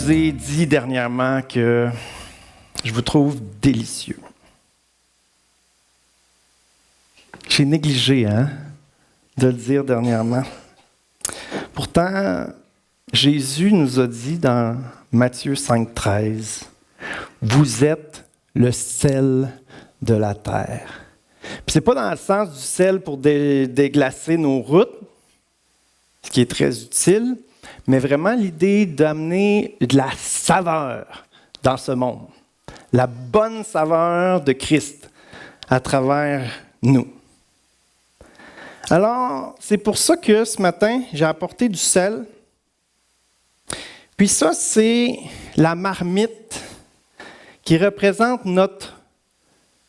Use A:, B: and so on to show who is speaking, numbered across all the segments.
A: vous ai dit dernièrement que je vous trouve délicieux. J'ai négligé, de le dire dernièrement. Pourtant, Jésus nous a dit dans Matthieu 5,13, « Vous êtes le sel de la terre. » Puis c'est pas dans le sens du sel pour déglacer nos routes, ce qui est très utile, mais vraiment l'idée d'amener de la saveur dans ce monde. La bonne saveur de Christ à travers nous. Alors, c'est pour ça que ce matin, j'ai apporté du sel. Puis ça, c'est la marmite qui représente notre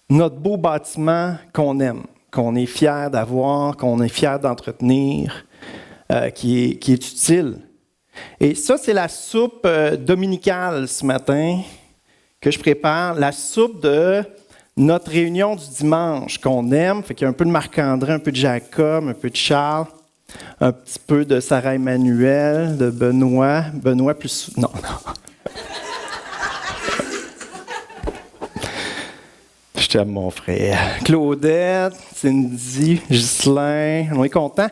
A: beau bâtiment qu'on aime, qu'on est fier d'avoir, qu'on est fier d'entretenir, qui est utile. Et ça, c'est la soupe dominicale ce matin que je prépare, la soupe de notre réunion du dimanche qu'on aime. Fait qu'il y a un peu de Marc-André, un peu de Jacob, un peu de Charles, un petit peu de Sarah Emmanuel, de Benoît. Benoît plus... Non. Je t'aime, mon frère. Claudette, Cindy, Ghislain, on est contents.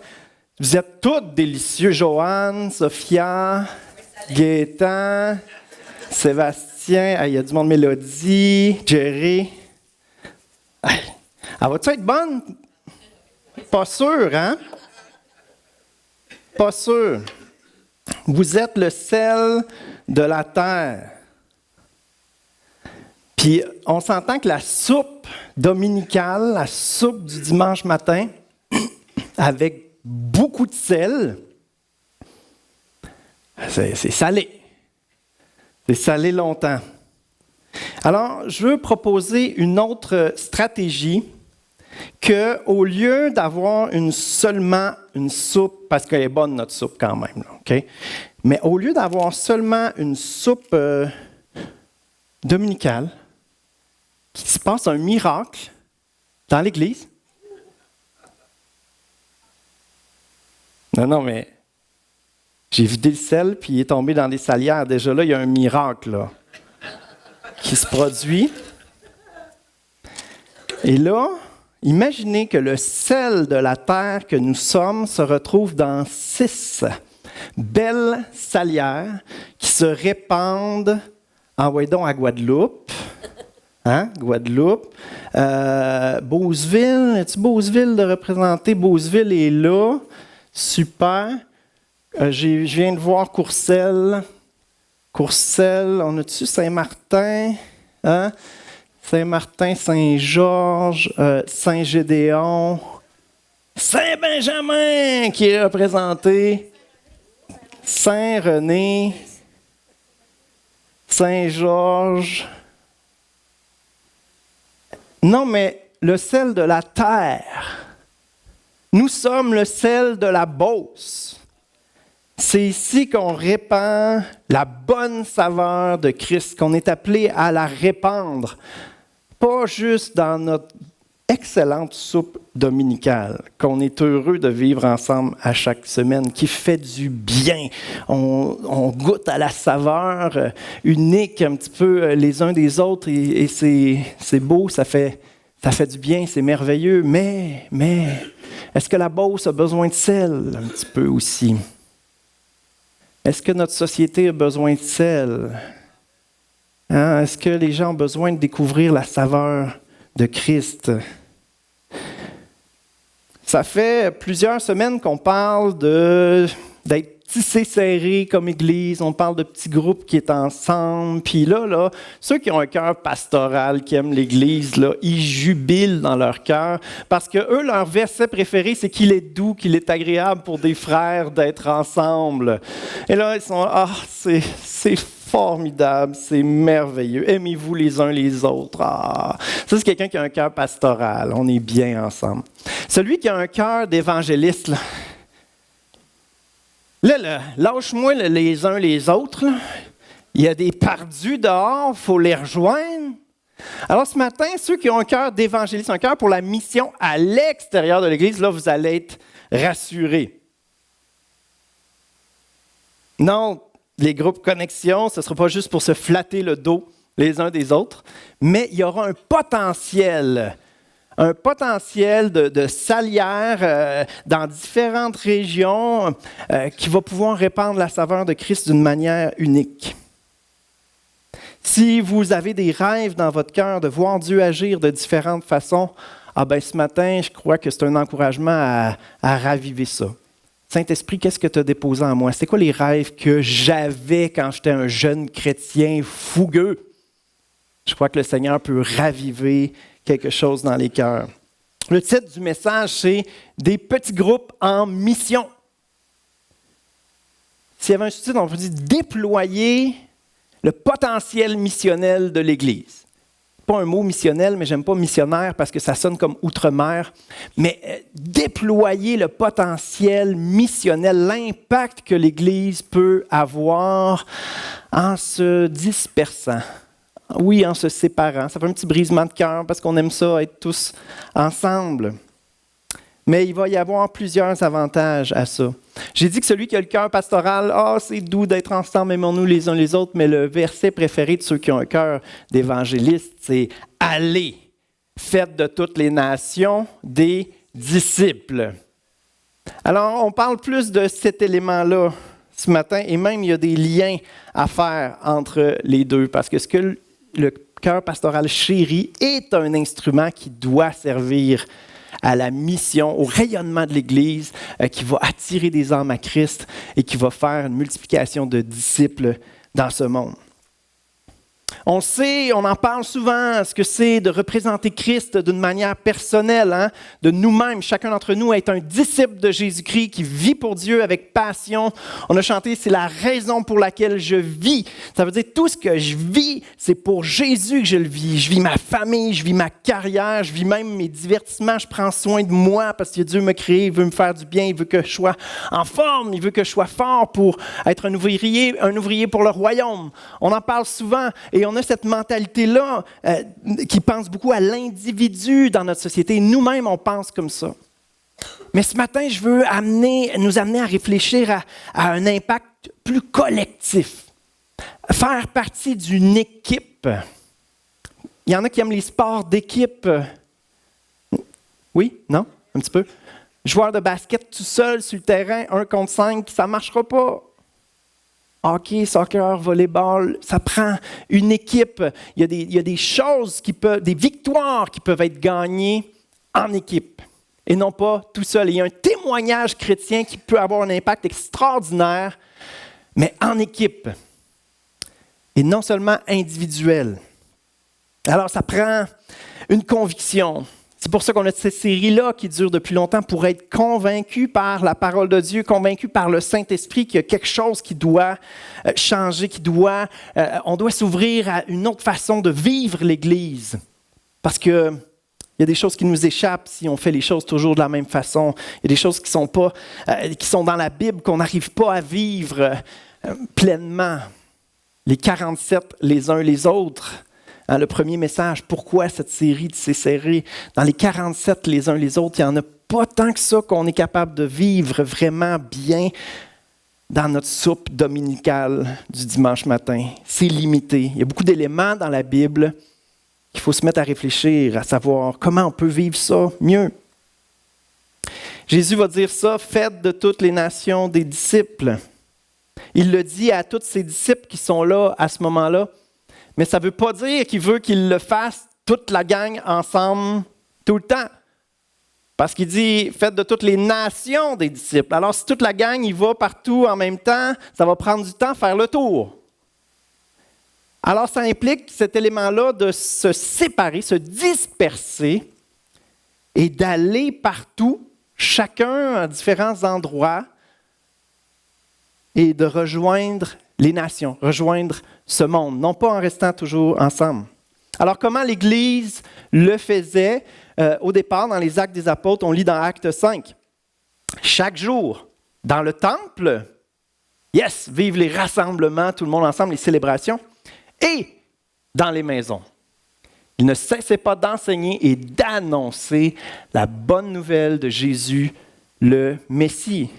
A: Vous êtes toutes délicieux. Joanne, Sophia, Gaétan, Sébastien, il y a du monde, Mélodie, Jerry. Elle va-tu être bonne? Pas sûr, hein? Pas sûr. Vous êtes le sel de la terre. Puis, on s'entend que la soupe dominicale, la soupe du dimanche matin, avec beaucoup de sel, c'est salé. C'est salé longtemps. Alors, je veux proposer une autre stratégie qu'au lieu d'avoir seulement une soupe, parce qu'elle est bonne notre soupe quand même, là, OK? Mais au lieu d'avoir seulement une soupe dominicale, qu'il se passe un miracle dans l'Église. Non, mais j'ai vidé le sel, puis il est tombé dans les salières. Déjà là, il y a un miracle là, qui se produit. Et là, imaginez que le sel de la terre que nous sommes se retrouve dans 6 belles salières qui se répandent à Guadeloupe. Guadeloupe. Beauceville, est-ce Beauceville de représenter? Beauceville est là. Super. Je viens de voir Courcelles. On a-tu Saint-Martin? Saint-Martin, Saint-Georges, Saint-Gédéon, Saint-Benjamin qui est représenté, Saint-René, Saint-Georges. Non, mais le sel de la terre. Nous sommes le sel de la Beauce. C'est ici qu'on répand la bonne saveur de Christ, qu'on est appelé à la répandre. Pas juste dans notre excellente soupe dominicale, qu'on est heureux de vivre ensemble à chaque semaine, qui fait du bien. On goûte à la saveur unique un petit peu les uns des autres et c'est beau, ça fait du bien, c'est merveilleux. Mais, est-ce que la Beauce a besoin de sel un petit peu aussi? Est-ce que notre société a besoin de sel? Est-ce que les gens ont besoin de découvrir la saveur de Christ? Ça fait plusieurs semaines qu'on parle d'être tissé serré comme Église. On parle de petits groupes qui sont ensemble. Puis là, ceux qui ont un cœur pastoral, qui aiment l'Église, là, ils jubilent dans leur cœur parce que eux, leur verset préféré, c'est qu'il est doux, qu'il est agréable pour des frères d'être ensemble. Et là, ils sont c'est formidable, c'est merveilleux. Aimez-vous les uns les autres. Ça, c'est quelqu'un qui a un cœur pastoral. On est bien ensemble. Celui qui a un cœur d'évangéliste, là, lâche-moi les uns les autres. Là. Il y a des perdus dehors, il faut les rejoindre. Alors ce matin, ceux qui ont un cœur d'évangéliste, un cœur pour la mission à l'extérieur de l'Église, là, vous allez être rassurés. Non, les groupes connexion, ce ne sera pas juste pour se flatter le dos les uns des autres, mais il y aura un potentiel de salière dans différentes régions qui va pouvoir répandre la saveur de Christ d'une manière unique. Si vous avez des rêves dans votre cœur de voir Dieu agir de différentes façons, ce matin, je crois que c'est un encouragement à raviver ça. Saint-Esprit, qu'est-ce que tu as déposé en moi? C'est quoi les rêves que j'avais quand j'étais un jeune chrétien fougueux? Je crois que le Seigneur peut raviver quelque chose dans les cœurs. Le titre du message, c'est « Des petits groupes en mission ». S'il y avait un sous-titre, on peut dire « Déployer le potentiel missionnel de l'Église ». Pas un mot missionnel, mais j'aime pas missionnaire parce que ça sonne comme outre-mer. Mais déployer le potentiel missionnel, l'impact que l'Église peut avoir en se dispersant. Oui, en se séparant. Ça fait un petit brisement de cœur parce qu'on aime ça, être tous ensemble. Mais il va y avoir plusieurs avantages à ça. J'ai dit que celui qui a le cœur pastoral, c'est doux d'être ensemble, aimons-nous les uns les autres, mais le verset préféré de ceux qui ont un cœur d'évangéliste, c'est « Allez, faites de toutes les nations des disciples ». Alors, on parle plus de cet élément-là ce matin, et même il y a des liens à faire entre les deux, parce que ce que le cœur pastoral chéri est un instrument qui doit servir à la mission, au rayonnement de l'Église, qui va attirer des âmes à Christ et qui va faire une multiplication de disciples dans ce monde. On sait, on en parle souvent, ce que c'est de représenter Christ d'une manière personnelle, de nous-mêmes. Chacun d'entre nous est un disciple de Jésus-Christ qui vit pour Dieu avec passion. On a chanté, c'est la raison pour laquelle je vis. Ça veut dire tout ce que je vis, c'est pour Jésus que je le vis. Je vis ma famille, je vis ma carrière, je vis même mes divertissements. Je prends soin de moi parce que Dieu m'a créé, il veut me faire du bien, il veut que je sois en forme, il veut que je sois fort pour être un ouvrier pour le royaume. On en parle souvent et on a cette mentalité-là qui pense beaucoup à l'individu dans notre société. Nous-mêmes, on pense comme ça. Mais ce matin, je veux nous amener à réfléchir à un impact plus collectif. Faire partie d'une équipe. Il y en a qui aiment les sports d'équipe. Oui? Non? Un petit peu? Joueur de basket tout seul sur le terrain, 1 contre 5, ça ne marchera pas. Hockey, soccer, volleyball, ça prend une équipe. Il y a des choses des victoires qui peuvent être gagnées en équipe et non pas tout seul. Il y a un témoignage chrétien qui peut avoir un impact extraordinaire, mais en équipe et non seulement individuel. Alors, ça prend une conviction. C'est pour ça qu'on a cette série-là qui dure depuis longtemps pour être convaincu par la parole de Dieu, convaincu par le Saint-Esprit qu'il y a quelque chose qui doit changer, on doit s'ouvrir à une autre façon de vivre l'Église. Parce qu'il y a des choses qui nous échappent si on fait les choses toujours de la même façon. Il y a des choses qui sont dans la Bible qu'on n'arrive pas à vivre pleinement. Les 47 les uns les autres. Le premier message, pourquoi cette série de s'est serrée? Dans les 47 les uns les autres, il n'y en a pas tant que ça qu'on est capable de vivre vraiment bien dans notre soupe dominicale du dimanche matin. C'est limité. Il y a beaucoup d'éléments dans la Bible qu'il faut se mettre à réfléchir, à savoir comment on peut vivre ça mieux. Jésus va dire ça, faites de toutes les nations des disciples. Il le dit à tous ses disciples qui sont là à ce moment-là. Mais ça ne veut pas dire qu'il veut qu'ils le fassent toute la gang ensemble tout le temps. Parce qu'il dit, faites de toutes les nations des disciples. Alors, si toute la gang y va partout en même temps, ça va prendre du temps à faire le tour. Alors, ça implique cet élément-là de se séparer, se disperser et d'aller partout, chacun à différents endroits, et de rejoindre les nations, rejoindre ce monde, non pas en restant toujours ensemble. Alors, comment l'Église le faisait au départ dans les Actes des Apôtres? On lit dans Actes 5. Chaque jour, dans le temple, vive les rassemblements, tout le monde ensemble, les célébrations, et dans les maisons. Ils ne cessaient pas d'enseigner et d'annoncer la bonne nouvelle de Jésus, le Messie.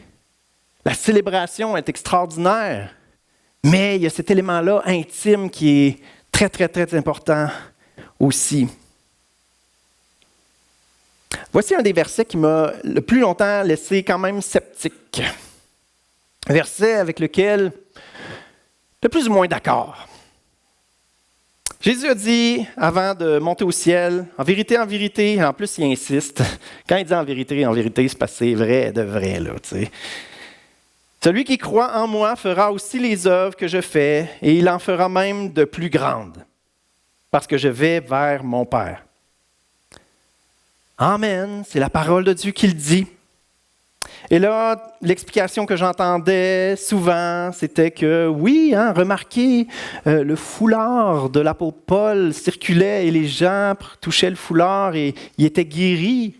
A: La célébration est extraordinaire. Mais il y a cet élément-là intime qui est très, très, très important aussi. Voici un des versets qui m'a le plus longtemps laissé quand même sceptique. Un verset avec lequel je suis plus ou moins d'accord. Jésus a dit, avant de monter au ciel, en vérité, en plus il insiste. Quand il dit en vérité, c'est parce que c'est vrai de vrai, là, tu sais. Celui qui croit en moi fera aussi les œuvres que je fais, et il en fera même de plus grandes, parce que je vais vers mon Père. Amen, c'est la parole de Dieu qui le dit. Et là, l'explication que j'entendais souvent, c'était que oui, remarquez, le foulard de l'apôtre Paul circulait et les gens touchaient le foulard et ils étaient guéris.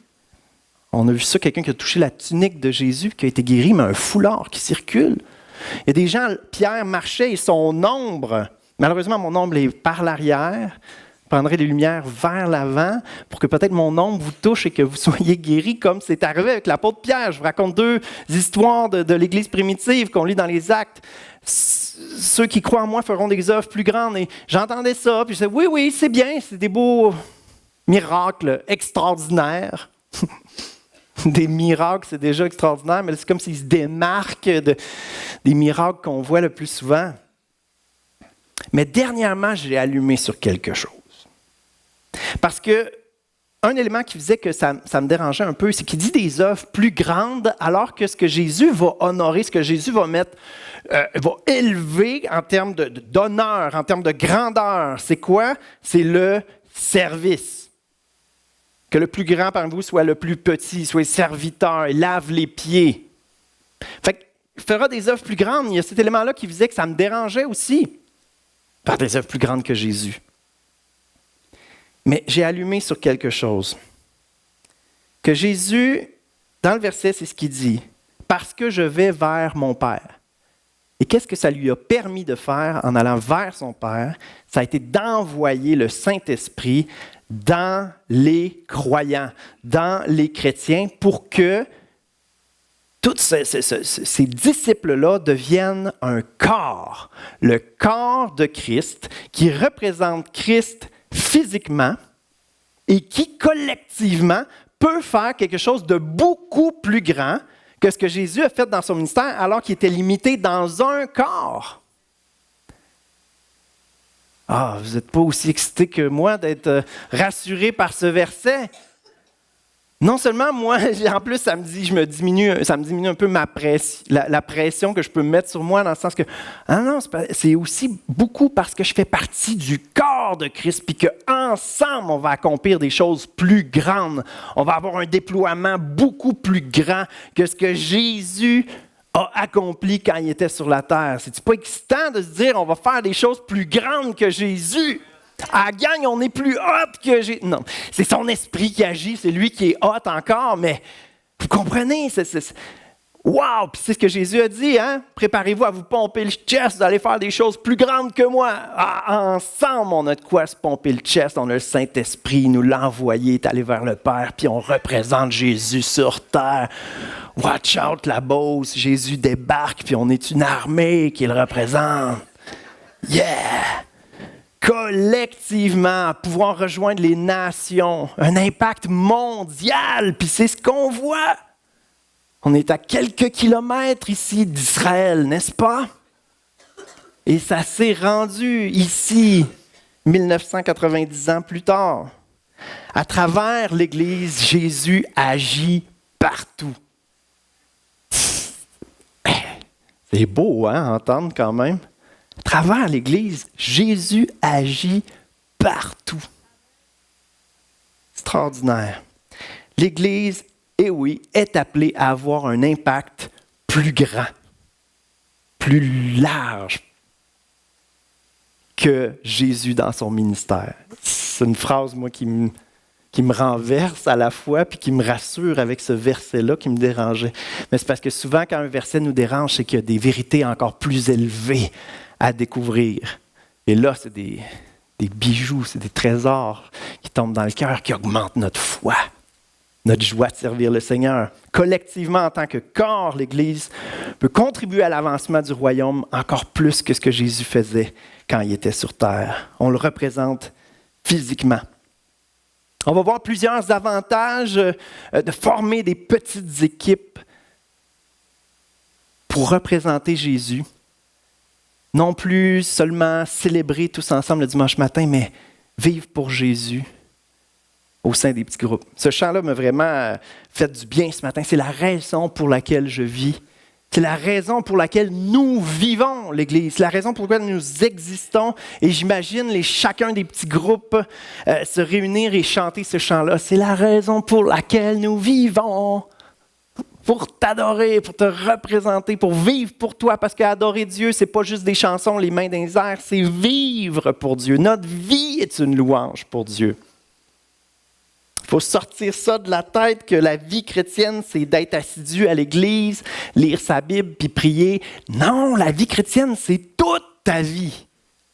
A: On a vu ça, quelqu'un qui a touché la tunique de Jésus, qui a été guéri, mais un foulard qui circule. Il y a des gens, Pierre marchait et son ombre, malheureusement mon ombre est par l'arrière, prendrai les lumières vers l'avant pour que peut-être mon ombre vous touche et que vous soyez guéris comme c'est arrivé avec l'apôtre Pierre. Je vous raconte deux histoires de l'Église primitive qu'on lit dans les Actes. Ceux qui croient en moi feront des œuvres plus grandes. Et j'entendais ça, puis je disais, oui, c'est bien, c'est des beaux miracles extraordinaires. Des miracles, c'est déjà extraordinaire, mais c'est comme s'ils se démarquent des miracles qu'on voit le plus souvent. Mais dernièrement, j'ai allumé sur quelque chose. Parce que un élément qui faisait que ça me dérangeait un peu, c'est qu'il dit des œuvres plus grandes, alors que ce que Jésus va honorer, ce que Jésus va mettre, va élever en termes d'honneur, en termes de grandeur, c'est quoi? C'est le service. Que le plus grand parmi vous soit le plus petit, soit serviteur, il lave les pieds. Fait qu'il fera des œuvres plus grandes. Il y a cet élément-là qui faisait que ça me dérangeait aussi. Faire des œuvres plus grandes que Jésus. Mais j'ai allumé sur quelque chose. Que Jésus, dans le verset, c'est ce qu'il dit. Parce que je vais vers mon Père. Et qu'est-ce que ça lui a permis de faire en allant vers son Père? Ça a été d'envoyer le Saint-Esprit dans les croyants, dans les chrétiens, pour que tous ces disciples-là deviennent un corps, le corps de Christ, qui représente Christ physiquement et qui, collectivement, peut faire quelque chose de beaucoup plus grand que ce que Jésus a fait dans son ministère alors qu'il était limité dans un corps. Ah, vous n'êtes pas aussi excité que moi d'être rassuré par ce verset. Non seulement moi, en plus, ça me diminue un peu la pression que je peux mettre sur moi, dans le sens que, c'est aussi beaucoup parce que je fais partie du corps de Christ, puis qu'ensemble, on va accomplir des choses plus grandes. On va avoir un déploiement beaucoup plus grand que ce que Jésus a accompli quand il était sur la terre. C'est-tu pas excitant de se dire, on va faire des choses plus grandes que Jésus? À la gang, on est plus hot que Jésus. Non, c'est son esprit qui agit, c'est lui qui est hot encore, mais vous comprenez? Wow! Puis c'est ce que Jésus a dit, Préparez-vous à vous pomper le chest, vous allez faire des choses plus grandes que moi. Ensemble, on a de quoi se pomper le chest, on a le Saint-Esprit, il nous l'a envoyé, il est allé vers le Père, puis on représente Jésus sur terre. Watch out la Beauce, Jésus débarque, puis on est une armée qui le représente. Yeah! Collectivement, à pouvoir rejoindre les nations, un impact mondial, puis c'est ce qu'on voit. On est à quelques kilomètres ici d'Israël, n'est-ce pas? Et ça s'est rendu ici, 1990 ans plus tard. À travers l'Église, Jésus agit partout. C'est beau, à entendre quand même. À travers l'Église, Jésus agit partout. Extraordinaire. L'Église, est appelée à avoir un impact plus grand, plus large que Jésus dans son ministère. C'est une phrase, moi, qui me renverse à la fois, puis qui me rassure avec ce verset-là qui me dérangeait. Mais c'est parce que souvent, quand un verset nous dérange, c'est qu'il y a des vérités encore plus élevées à découvrir. Et là, c'est des bijoux, c'est des trésors qui tombent dans le cœur, qui augmentent notre foi. notre joie de servir le Seigneur. Collectivement, en tant que corps, l'Église peut contribuer à l'avancement du royaume encore plus que ce que Jésus faisait quand il était sur terre. On le représente physiquement. On va voir plusieurs avantages de former des petites équipes pour représenter Jésus. Non plus seulement célébrer tous ensemble le dimanche matin, mais vivre pour Jésus au sein des petits groupes. Ce chant-là m'a vraiment fait du bien ce matin. C'est la raison pour laquelle je vis. C'est la raison pour laquelle nous vivons l'Église. C'est la raison pour laquelle nous existons. Et j'imagine chacun des petits groupes se réunir et chanter ce chant-là. C'est la raison pour laquelle nous vivons. Pour t'adorer, pour te représenter, pour vivre pour toi. Parce qu'adorer Dieu, c'est pas juste des chansons, les mains dans les airs, c'est vivre pour Dieu. Notre vie est une louange pour Dieu. Il faut sortir ça de la tête que la vie chrétienne, c'est d'être assidu à l'Église, lire sa Bible puis prier. Non, la vie chrétienne, c'est toute ta vie.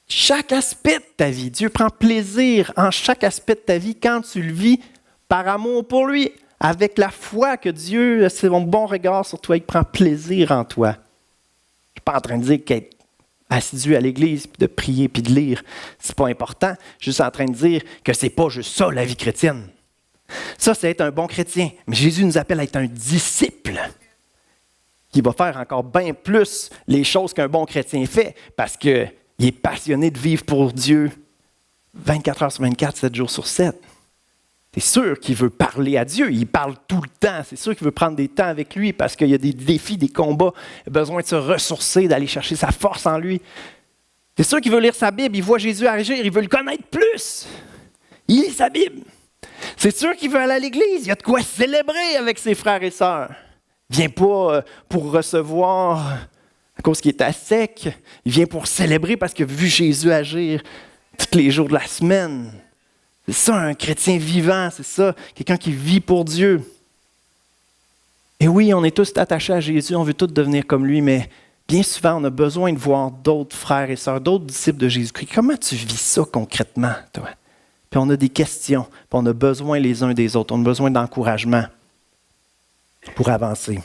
A: Chaque aspect de ta vie. Dieu prend plaisir en chaque aspect de ta vie quand tu le vis par amour pour lui. Avec la foi que Dieu, c'est mon bon regard sur toi, il prend plaisir en toi. Je ne suis pas en train de dire qu'être assidu à l'Église, puis de prier, puis de lire, c'est pas important. Je suis juste en train de dire que c'est pas juste ça, la vie chrétienne. Ça, c'est être un bon chrétien. Mais Jésus nous appelle à être un disciple qui va faire encore bien plus les choses qu'un bon chrétien fait parce qu'il est passionné de vivre pour Dieu 24 heures sur 24, 7 jours sur 7. C'est sûr qu'il veut parler à Dieu. Il parle tout le temps. C'est sûr qu'il veut prendre des temps avec lui parce qu'il y a des défis, des combats. Il a besoin de se ressourcer, d'aller chercher sa force en lui. C'est sûr qu'il veut lire sa Bible. Il voit Jésus agir. Il veut le connaître plus. Il lit sa Bible. C'est sûr qu'il veut aller à l'église. Il y a de quoi célébrer avec ses frères et sœurs. Il ne vient pas pour recevoir à cause qu'il est à sec. Il vient pour célébrer parce qu'il a vu Jésus agir tous les jours de la semaine. C'est ça, un chrétien vivant, c'est ça, quelqu'un qui vit pour Dieu. Et oui, on est tous attachés à Jésus, on veut tous devenir comme lui, mais bien souvent, on a besoin de voir d'autres frères et sœurs, d'autres disciples de Jésus-Christ. Comment tu vis ça concrètement, toi? Puis on a des questions, puis on a besoin les uns des autres, on a besoin d'encouragement pour avancer.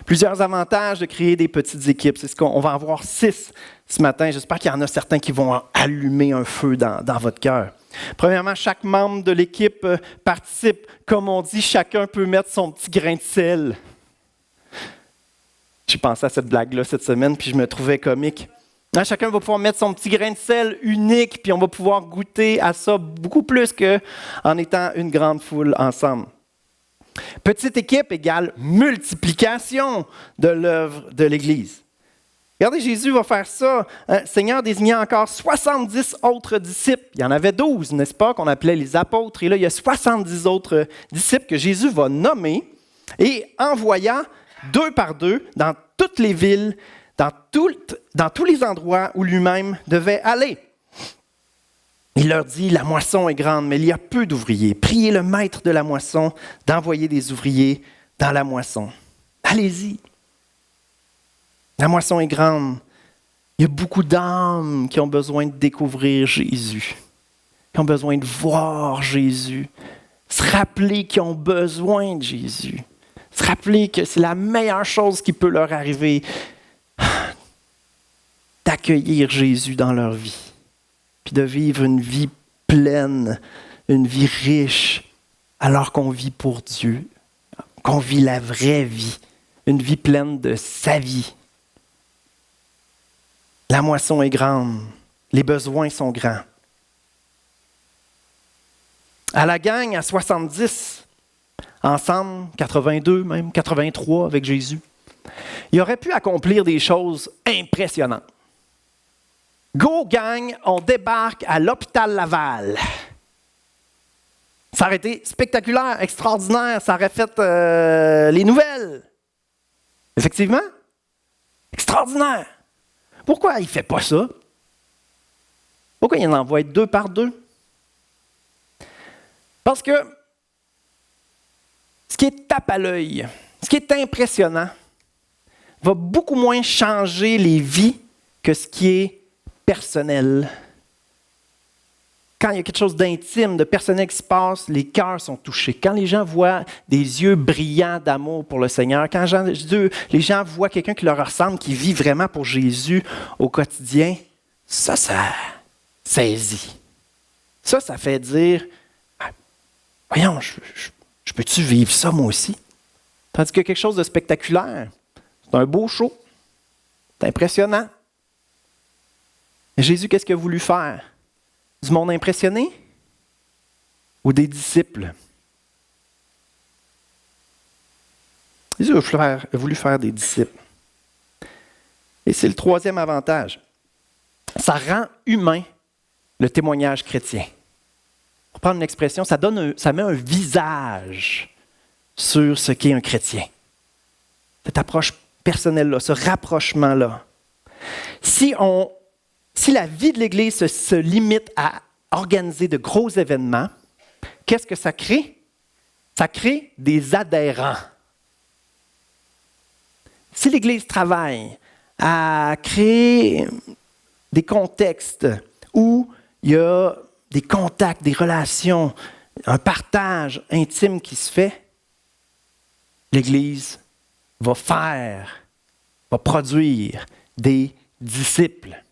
A: Plusieurs avantages de créer des petites équipes. C'est ce qu'on va en voir 6 ce matin. J'espère qu'il y en a certains qui vont allumer un feu dans votre cœur. Premièrement, chaque membre de l'équipe participe. Comme on dit, chacun peut mettre son petit grain de sel. J'ai pensé à cette blague-là cette semaine, puis je me trouvais comique. Chacun va pouvoir mettre son petit grain de sel unique, puis on va pouvoir goûter à ça beaucoup plus qu'en étant une grande foule ensemble. Petite équipe égale multiplication de l'œuvre de l'Église. Regardez, Jésus va faire ça. Le Seigneur désignait encore 70 autres disciples. Il y en avait 12, n'est-ce pas, qu'on appelait les apôtres. Et là, il y a 70 autres disciples que Jésus va nommer et envoya 2 par 2 dans toutes les villes, dans tous les endroits où lui-même devait aller. Il leur dit, la moisson est grande, mais il y a peu d'ouvriers. Priez le maître de la moisson d'envoyer des ouvriers dans la moisson. Allez-y. La moisson est grande. Il y a beaucoup d'âmes qui ont besoin de découvrir Jésus, qui ont besoin de voir Jésus, se rappeler qu'ils ont besoin de Jésus, se rappeler que c'est la meilleure chose qui peut leur arriver, d'accueillir Jésus dans leur vie, puis de vivre une vie pleine, une vie riche, alors qu'on vit pour Dieu, qu'on vit la vraie vie, une vie pleine de sa vie. La moisson est grande, les besoins sont grands. À la gang, à 70, ensemble, 82 même, 83 avec Jésus, il aurait pu accomplir des choses impressionnantes. Go gang, on débarque à l'hôpital Laval. Ça aurait été spectaculaire, extraordinaire, ça aurait fait les nouvelles. Effectivement, extraordinaire. Pourquoi il ne fait pas ça? Pourquoi il en envoie 2 par 2? Parce que ce qui est tape à l'œil, ce qui est impressionnant, va beaucoup moins changer les vies que ce qui est personnel. Quand il y a quelque chose d'intime, de personnel qui se passe, les cœurs sont touchés. Quand les gens voient des yeux brillants d'amour pour le Seigneur, quand les gens voient quelqu'un qui leur ressemble, qui vit vraiment pour Jésus au quotidien, ça saisit. Ça fait dire, voyons, je peux-tu vivre ça moi aussi? Tandis que quelque chose de spectaculaire, c'est un beau show, c'est impressionnant. Mais Jésus, qu'est-ce qu'il a voulu faire? Du monde impressionné ou des disciples? Jésus a voulu faire des disciples. Et c'est le troisième avantage. Ça rend humain le témoignage chrétien. Pour prendre une expression, ça met un visage sur ce qu'est un chrétien. Cette approche personnelle-là, ce rapprochement-là. Si la vie de l'Église se limite à organiser de gros événements, qu'est-ce que ça crée? Ça crée des adhérents. Si l'Église travaille à créer des contextes où il y a des contacts, des relations, un partage intime qui se fait, l'Église va produire des disciples.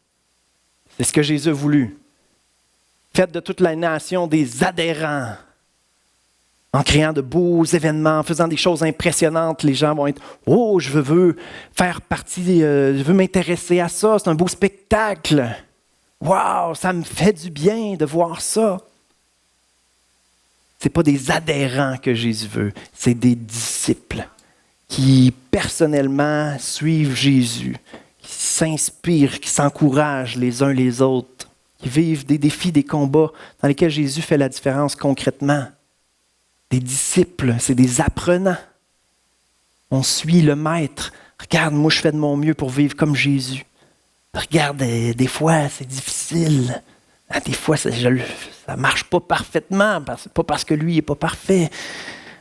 A: C'est ce que Jésus a voulu. Faites de toute la nation des adhérents. En créant de beaux événements, en faisant des choses impressionnantes, les gens vont être « Oh, je veux faire partie, je veux m'intéresser à ça, c'est un beau spectacle. Wow, ça me fait du bien de voir ça. » Ce n'est pas des adhérents que Jésus veut, c'est des disciples qui personnellement suivent Jésus, qui s'inspirent, qui s'encouragent les uns les autres, qui vivent des défis, des combats dans lesquels Jésus fait la différence concrètement. Des disciples, c'est des apprenants. On suit le maître. Regarde, moi je fais de mon mieux pour vivre comme Jésus. Regarde, des fois c'est difficile. Des fois ça ne marche pas parfaitement, pas parce que lui n'est pas parfait.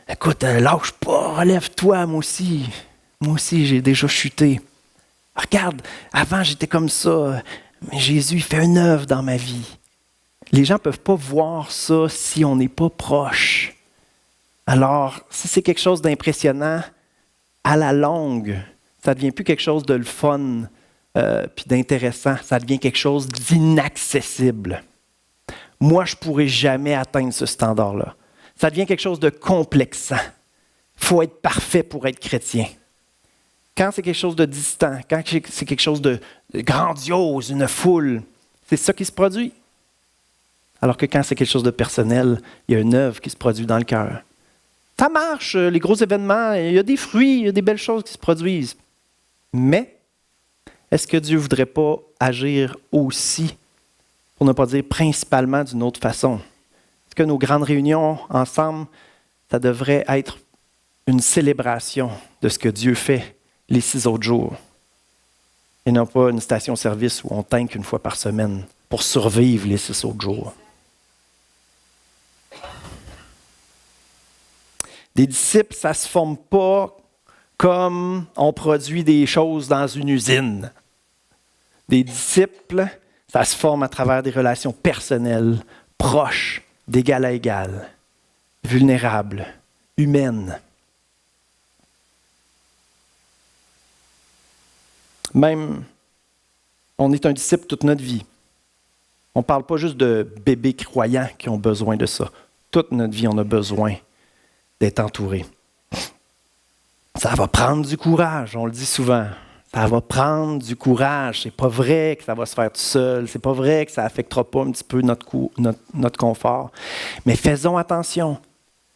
A: Écoute, lâche pas, relève-toi, moi aussi. Moi aussi j'ai déjà chuté. Regarde, avant j'étais comme ça, mais Jésus il fait une œuvre dans ma vie. Les gens ne peuvent pas voir ça si on n'est pas proche. Alors, si c'est quelque chose d'impressionnant, à la longue, ça ne devient plus quelque chose de le fun puis d'intéressant. Ça devient quelque chose d'inaccessible. Moi, je ne pourrais jamais atteindre ce standard-là. Ça devient quelque chose de complexant. Il faut être parfait pour être chrétien. Quand c'est quelque chose de distant, quand c'est quelque chose de grandiose, une foule, c'est ça qui se produit. Alors que quand c'est quelque chose de personnel, il y a une œuvre qui se produit dans le cœur. Ça marche, les gros événements, il y a des fruits, il y a des belles choses qui se produisent. Mais, est-ce que Dieu ne voudrait pas agir aussi, pour ne pas dire principalement d'une autre façon? Est-ce que nos grandes réunions ensemble, ça devrait être une célébration de ce que Dieu fait les 6 autres jours? Et non pas une station-service où on tank une fois par semaine pour survivre les 6 autres jours. Des disciples, ça ne se forme pas comme on produit des choses dans une usine. Des disciples, ça se forme à travers des relations personnelles, proches, d'égal à égal, vulnérables, humaines. Même, on est un disciple toute notre vie. On ne parle pas juste de bébés croyants qui ont besoin de ça. Toute notre vie, on a besoin d'être entouré. Ça va prendre du courage, on le dit souvent. Ça va prendre du courage. C'est pas vrai que ça va se faire tout seul. C'est pas vrai que ça n'affectera pas un petit peu notre confort. Mais faisons attention.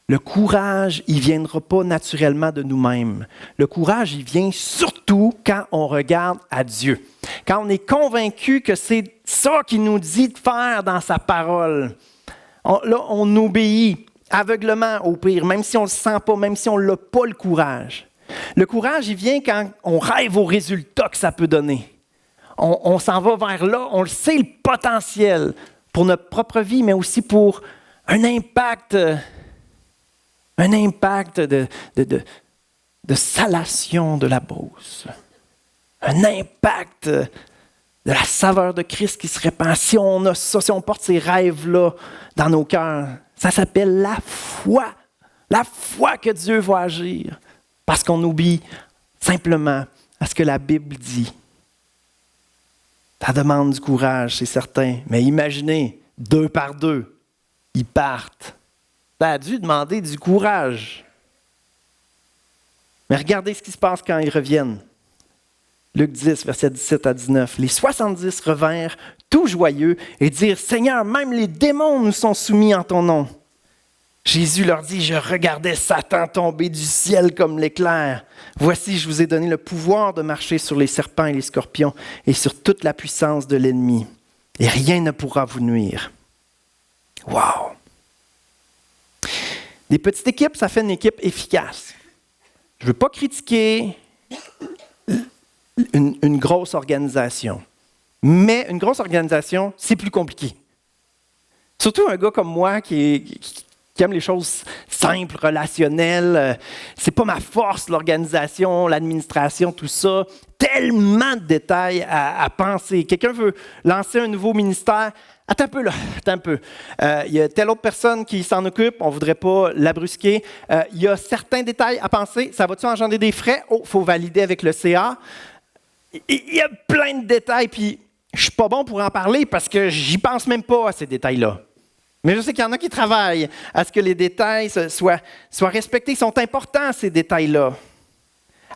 A: Le courage, il ne viendra pas naturellement de nous-mêmes. Le courage, il vient surtout quand on regarde à Dieu. Quand on est convaincu que c'est ça qu'il nous dit de faire dans sa parole. On obéit. Aveuglement au pire, même si on ne le sent pas, même si on n'a pas le courage. Le courage, il vient quand on rêve aux résultats que ça peut donner. On s'en va vers là, on le sait, le potentiel pour notre propre vie, mais aussi pour un impact de salation de la Beauce. Un impact de la saveur de Christ qui se répand. Si on a ça, si on porte ces rêves-là dans nos cœurs, ça s'appelle la foi. La foi que Dieu va agir. Parce qu'on obéit simplement à ce que la Bible dit. Ça demande du courage, c'est certain. Mais imaginez, 2 par 2, ils partent. Ça a dû demander du courage. Mais regardez ce qui se passe quand ils reviennent. Luc 10, versets 17 à 19. Les 70 revinrent, tout joyeux, et dirent, « Seigneur, même les démons nous sont soumis en ton nom. » Jésus leur dit, « Je regardais Satan tomber du ciel comme l'éclair. Voici, je vous ai donné le pouvoir de marcher sur les serpents et les scorpions et sur toute la puissance de l'ennemi. Et rien ne pourra vous nuire. » Wow! Des petites équipes, ça fait une équipe efficace. Je ne veux pas critiquer une grosse organisation. Mais une grosse organisation, c'est plus compliqué. Surtout un gars comme moi qui aime les choses simples, relationnelles. C'est pas ma force, l'organisation, l'administration, tout ça. Tellement de détails à penser. Quelqu'un veut lancer un nouveau ministère. Attends un peu, là. Attends un peu. Il y a telle autre personne qui s'en occupe. On ne voudrait pas la brusquer. Il y a certains détails à penser. Ça va-tu engendrer des frais? Oh, il faut valider avec le CA. Il y a plein de détails. Puis, je ne suis pas bon pour en parler parce que j'y pense même pas à ces détails-là. Mais je sais qu'il y en a qui travaillent à ce que les détails soient respectés. Ils sont importants, ces détails-là.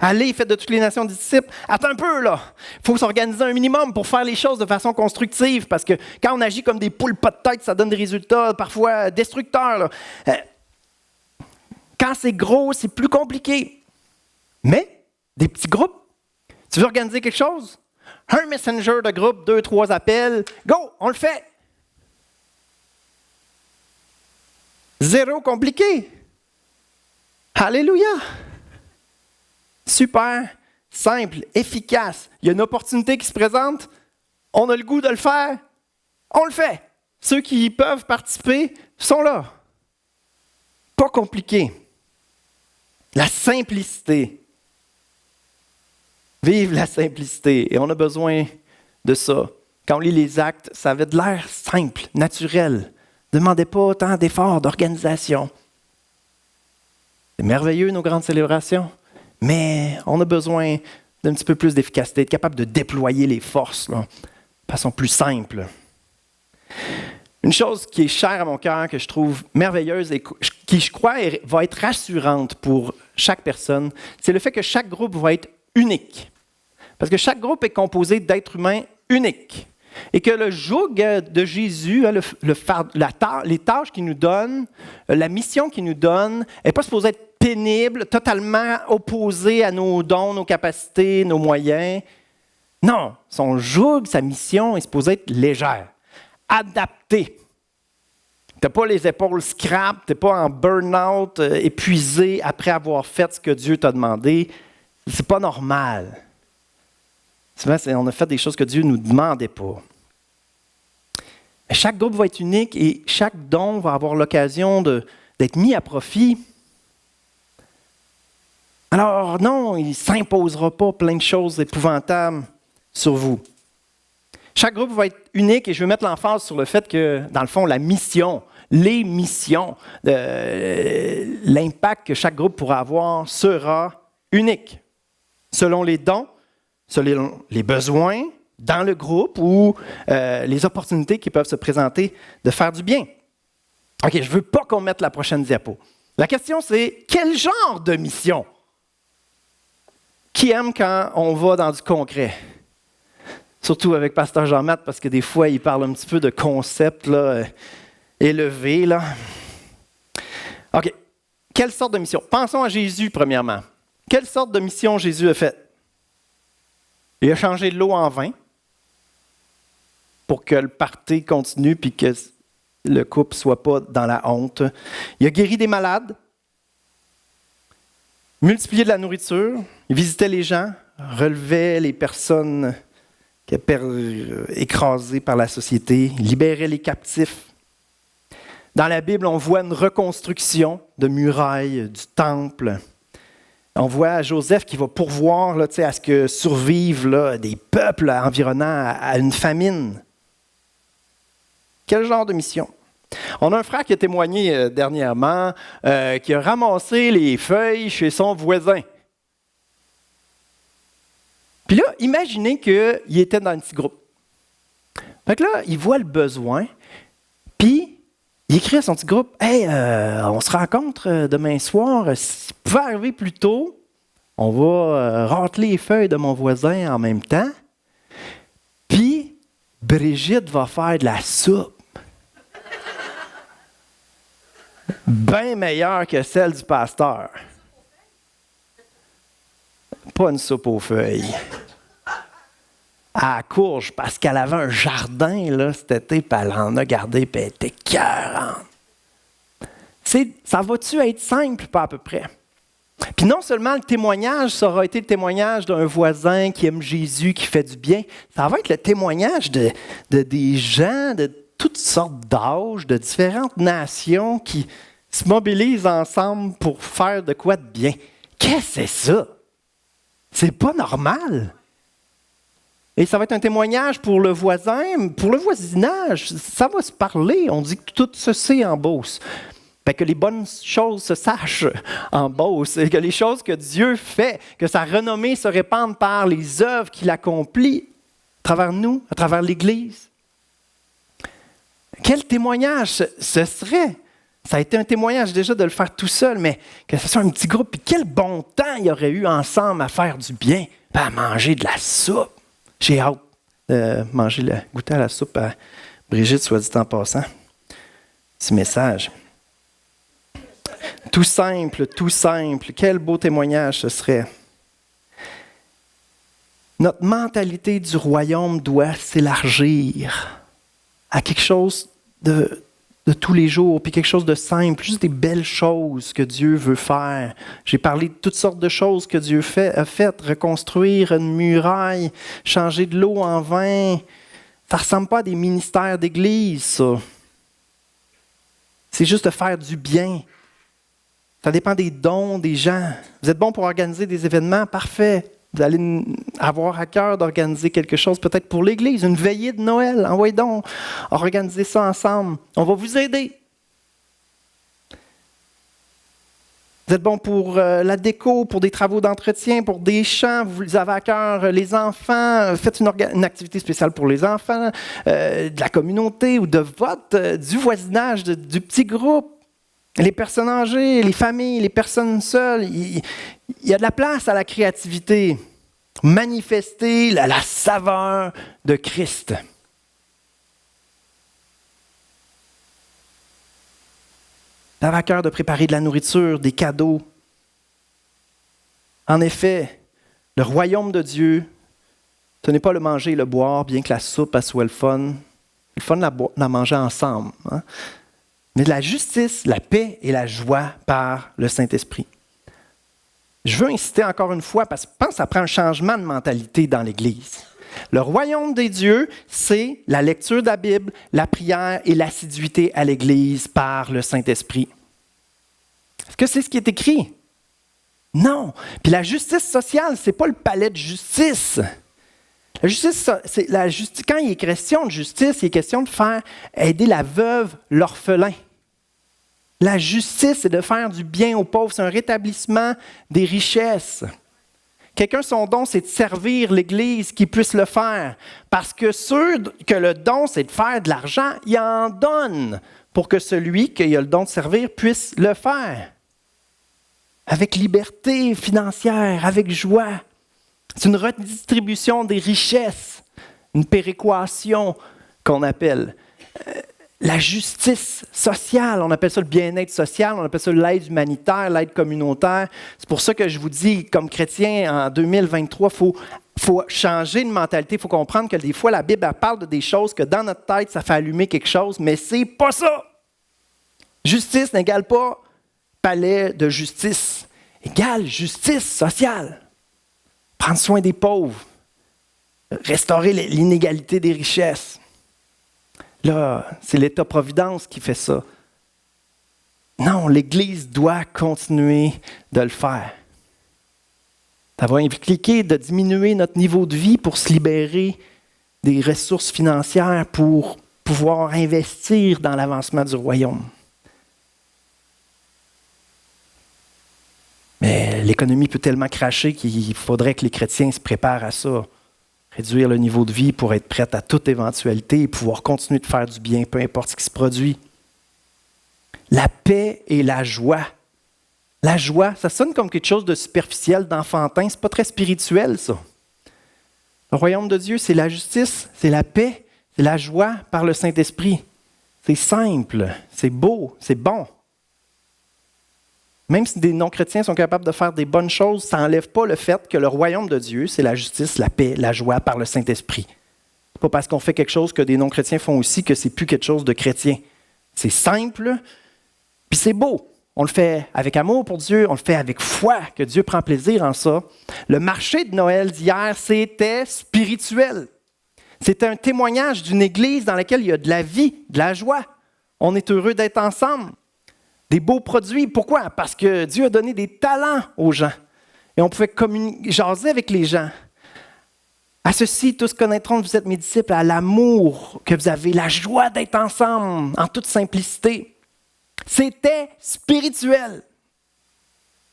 A: Allez, faites de toutes les nations des disciples. Attends un peu, là. Il faut s'organiser un minimum pour faire les choses de façon constructive, parce que quand on agit comme des poules pas de tête, ça donne des résultats parfois destructeurs, là. Quand c'est gros, c'est plus compliqué. Mais, des petits groupes, tu veux organiser quelque chose? Un messenger de groupe, 2, 3 appels, go, on le fait. Zéro compliqué. Alléluia. Super, simple, efficace. Il y a une opportunité qui se présente, on a le goût de le faire, on le fait. Ceux qui peuvent participer sont là. Pas compliqué. La simplicité. Vive la simplicité. Et on a besoin de ça. Quand on lit les actes, ça avait de l'air simple, naturel. Ne demandez pas tant d'efforts, d'organisation. C'est merveilleux, nos grandes célébrations. Mais on a besoin d'un petit peu plus d'efficacité, d'être capable de déployer les forces là, de façon plus simple. Une chose qui est chère à mon cœur, que je trouve merveilleuse et qui, je crois, va être rassurante pour chaque personne, c'est le fait que chaque groupe va être unique. Parce que chaque groupe est composé d'êtres humains uniques. Et que le joug de Jésus, les tâches qu'il nous donne, la mission qu'il nous donne, n'est pas supposée être pénible, totalement opposée à nos dons, nos capacités, nos moyens. Non, son joug, sa mission est supposée être légère, adaptée. Tu n'as pas les épaules scrap, tu n'es pas en burn-out, épuisé après avoir fait ce que Dieu t'a demandé. C'est pas normal. Souvent, on a fait des choses que Dieu ne nous demandait pas. Mais chaque groupe va être unique et chaque don va avoir l'occasion d'être mis à profit. Alors non, il ne s'imposera pas plein de choses épouvantables sur vous. Chaque groupe va être unique et je veux mettre l'emphase sur le fait que, dans le fond, les missions, l'impact que chaque groupe pourra avoir sera unique. Selon les dons, selon les besoins dans le groupe ou les opportunités qui peuvent se présenter de faire du bien. OK, je ne veux pas qu'on mette la prochaine diapo. La question, c'est quel genre de mission? Qui aime quand on va dans du concret? Surtout avec Pasteur Jean-Math, parce que des fois, il parle un petit peu de concepts là, élevés. Là. OK. Quelle sorte de mission? Pensons à Jésus, premièrement. Quelle sorte de mission Jésus a faite? Il a changé de l'eau en vin pour que le party continue et que le couple ne soit pas dans la honte. Il a guéri des malades, multiplié de la nourriture, il visitait les gens, relevait les personnes qui étaient écrasées par la société, libérait les captifs. Dans la Bible, on voit une reconstruction de murailles, du temple. On voit Joseph qui va pourvoir là, à ce que survivent là, des peuples environnants à une famine. Quel genre de mission? On a un frère qui a témoigné dernièrement, qui a ramassé les feuilles chez son voisin. Puis là, imaginez qu'il était dans un petit groupe. Fait que là, il voit le besoin, puis il écrit à son petit groupe « Hey, on se rencontre demain soir. Si vous pouvez arriver plus tôt, on va râteler les feuilles de mon voisin en même temps. Puis, Brigitte va faire de la soupe. Bien meilleure que celle du pasteur. Pas une soupe aux feuilles. À la courge, parce qu'elle avait un jardin là, cet été, puis elle en a gardé, puis elle était écœurante. Ça va-tu être simple, pas à peu près? Puis non seulement le témoignage, ça aura été le témoignage d'un voisin qui aime Jésus, qui fait du bien, ça va être le témoignage de des gens de toutes sortes d'âges, de différentes nations qui se mobilisent ensemble pour faire de quoi de bien. Qu'est-ce que c'est ça? C'est pas normal. Et ça va être un témoignage pour le voisin, pour le voisinage. Ça va se parler. On dit que tout se sait en Beauce. Que les bonnes choses se sachent en Beauce, et que les choses que Dieu fait, que sa renommée se répande par les œuvres qu'il accomplit à travers nous, à travers l'Église. Quel témoignage ce serait? Ça a été un témoignage déjà de le faire tout seul, mais que ce soit un petit groupe, puis quel bon temps il y aurait eu ensemble à faire du bien, à manger de la soupe. J'ai hâte de goûter à la soupe à Brigitte, soit dit en passant. Petit message. Tout simple. Quel beau témoignage ce serait. Notre mentalité du royaume doit s'élargir à quelque chose de tous les jours, puis quelque chose de simple, juste des belles choses que Dieu veut faire. J'ai parlé de toutes sortes de choses que Dieu a faites, reconstruire une muraille, changer de l'eau en vin. Ça ne ressemble pas à des ministères d'église, ça. C'est juste de faire du bien. Ça dépend des dons des gens. Vous êtes bon pour organiser des événements? Parfait. Vous allez avoir à cœur d'organiser quelque chose, peut-être pour l'Église, une veillée de Noël. Envoyez donc, organisez ça ensemble. On va vous aider. Vous êtes bon pour la déco, pour des travaux d'entretien, pour des chants. Vous avez à cœur les enfants. Faites une activité spéciale pour les enfants, de la communauté ou de du voisinage, du petit groupe. Les personnes âgées, les familles, les personnes seules, il y a de la place à la créativité. Manifester la saveur de Christ. Vous avez à cœur de préparer de la nourriture, des cadeaux. En effet, le royaume de Dieu, ce n'est pas le manger et le boire, bien que la soupe soit le fun. C'est le fun de la manger ensemble. Hein? Mais de la justice, la paix et la joie par le Saint-Esprit. Je veux insister encore une fois, parce que je pense que ça prend un changement de mentalité dans l'Église. Le royaume des dieux, c'est la lecture de la Bible, la prière et l'assiduité à l'Église par le Saint-Esprit. Est-ce que c'est ce qui est écrit? Non. Puis la justice sociale, ce n'est pas le palais de justice. La justice, quand il est question de justice, il est question de faire aider la veuve, l'orphelin. La justice, c'est de faire du bien aux pauvres. C'est un rétablissement des richesses. Quelqu'un, son don, c'est de servir l'Église qui puisse le faire. Parce que ceux que le don, c'est de faire de l'argent, il en donne pour que celui qui a le don de servir puisse le faire. Avec liberté financière, avec joie. C'est une redistribution des richesses, une péréquation qu'on appelle. La justice sociale, on appelle ça le bien-être social, on appelle ça l'aide humanitaire, l'aide communautaire. C'est pour ça que je vous dis, comme chrétien, en 2023, il faut changer de mentalité. Il faut comprendre que des fois, la Bible elle parle de des choses que dans notre tête, ça fait allumer quelque chose, mais c'est pas ça. Justice n'égale pas palais de justice, égale justice sociale. Prendre soin des pauvres, restaurer l'inégalité des richesses. Là, c'est l'État-providence qui fait ça. Non, l'Église doit continuer de le faire. Ça va impliquer de diminuer notre niveau de vie pour se libérer des ressources financières pour pouvoir investir dans l'avancement du royaume. Mais l'économie peut tellement cracher qu'il faudrait que les chrétiens se préparent à ça. Réduire le niveau de vie pour être prêt à toute éventualité et pouvoir continuer de faire du bien, peu importe ce qui se produit. La paix et la joie. La joie, ça sonne comme quelque chose de superficiel, d'enfantin. C'est pas très spirituel, ça. Le royaume de Dieu, c'est la justice, c'est la paix, c'est la joie par le Saint-Esprit. C'est simple, c'est beau, c'est bon. Même si des non-chrétiens sont capables de faire des bonnes choses, ça n'enlève pas le fait que le royaume de Dieu, c'est la justice, la paix, la joie par le Saint-Esprit. C'est pas parce qu'on fait quelque chose que des non-chrétiens font aussi que c'est plus quelque chose de chrétien. C'est simple, puis c'est beau. On le fait avec amour pour Dieu, on le fait avec foi, que Dieu prend plaisir en ça. Le marché de Noël d'hier, c'était spirituel. C'était un témoignage d'une église dans laquelle il y a de la vie, de la joie. On est heureux d'être ensemble. Des beaux produits. Pourquoi? Parce que Dieu a donné des talents aux gens. Et on pouvait jaser avec les gens. À ceci, tous connaîtront que vous êtes mes disciples, à l'amour que vous avez, la joie d'être ensemble, en toute simplicité. C'était spirituel.